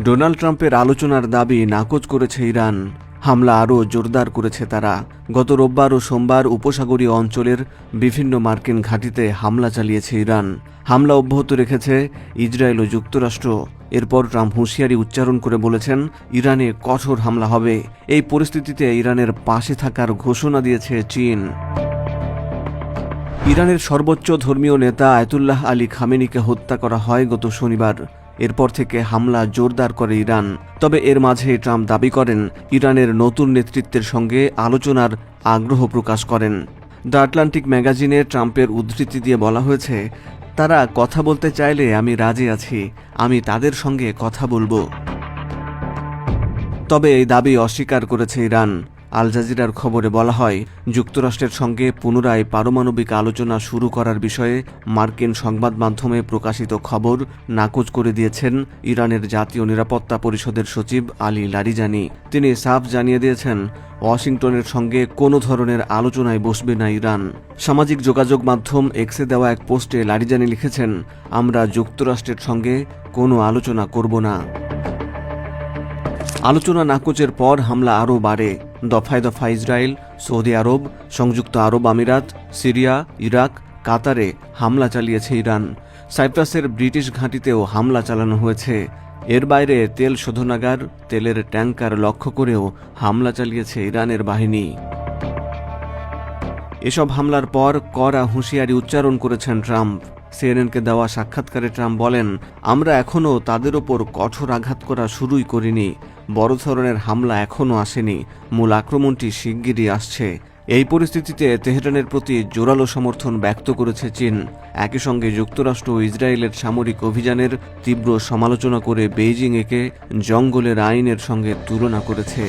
Donald ট্রাম্পের আলোচনার দাবি নাকচ করেছে ইরান। হামলা আরও জোরদার করেছে তারা। গত রোববার ও সোমবার উপসাগরীয় অঞ্চলের বিভিন্ন মার্কিন ঘাঁটিতে হামলা চালিয়েছে ইরান। হামলা অব্যাহত রেখেছে ইসরায়েল ও যুক্তরাষ্ট্র। এরপর ট্রাম্প হুঁশিয়ারি উচ্চারণ করে বলেছেন, ইরানে কঠোর হামলা হবে। এই পরিস্থিতিতে ইরানের পাশে থাকার ঘোষণা দিয়েছে চীন। ইরানের সর্বোচ্চ ধর্মীয় নেতা আয়াতুল্লাহ আলী খামেনিকে হত্যা করা হয় গত শনিবার। এরপর থেকে হামলা জোরদার করে ইরান। তবে এর মাঝে ট্রাম্প দাবি করেন, ইরানের নতুন নেতৃত্বের সঙ্গে আলোচনার আগ্রহ প্রকাশ করেন। দ্য আটলান্টিক ম্যাগাজিনে ট্রাম্পের উদ্ধৃতি দিয়ে বলা হয়েছে, তারা কথা বলতে চাইলে আমি রাজি আছি, আমি তাদের সঙ্গে কথা বলবো। তবে এই দাবি অস্বীকার করেছে ইরান। আল জাজিরার খবরে বলা হয়, যুক্তরাষ্ট্রের সঙ্গে পুনরায় পারমাণবিক আলোচনা শুরু করার বিষয়ে মার্কিন সংবাদ মাধ্যমে প্রকাশিত খবর নাকচ করে দিয়েছেন ইরানের জাতীয় নিরাপত্তা পরিষদের সচিব আলী লারিজানি। তিনি সাফ জানিয়ে দিয়েছেন, ওয়াশিংটনের সঙ্গে কোনো ধরনের আলোচনায় বসবে না ইরান। সামাজিক যোগাযোগ মাধ্যম এক্সে দেওয়া এক পোস্টে লারিজানি লিখেছেন, আমরা যুক্তরাষ্ট্রের সঙ্গে কোনো আলোচনা করব না। আলোচনা নাকচের পর হামলা আরও বাড়ে। দফায় দফায় ইসরায়েল, সৌদি আরব, সংযুক্ত আরব আমিরাত, সিরিয়া, ইরাক, কাতারে হামলা চালিয়েছে ইরান। সাইপ্রাসের ব্রিটিশ ঘাঁটিতেও হামলা চালানো হয়েছে। এর বাইরে তেল শোধনাগার, তেলের ট্যাঙ্কার লক্ষ্য করেও হামলা চালিয়েছে ইরানের বাহিনী। এসব হামলার পর কড়া হুঁশিয়ারি উচ্চারণ করেছেন ট্রাম্প। সিএনএনকে দেওয়া সাক্ষাৎকারে ট্রাম্প বলেন, আমরা এখনও তাদের ওপর কঠোর আঘাত করা শুরুই করিনি। বড় ধরনের হামলা এখনও আসেনি, মূল আক্রমণটি শিগগিরই আসছে। এই পরিস্থিতিতে তেহরানের প্রতি জোরালো সমর্থন ব্যক্ত করেছে চীন। একই সঙ্গে যুক্তরাষ্ট্র ও ইসরায়েলের সামরিক অভিযানের তীব্র সমালোচনা করে বেইজিং একে জঙ্গলের আইনের সঙ্গে তুলনা করেছে।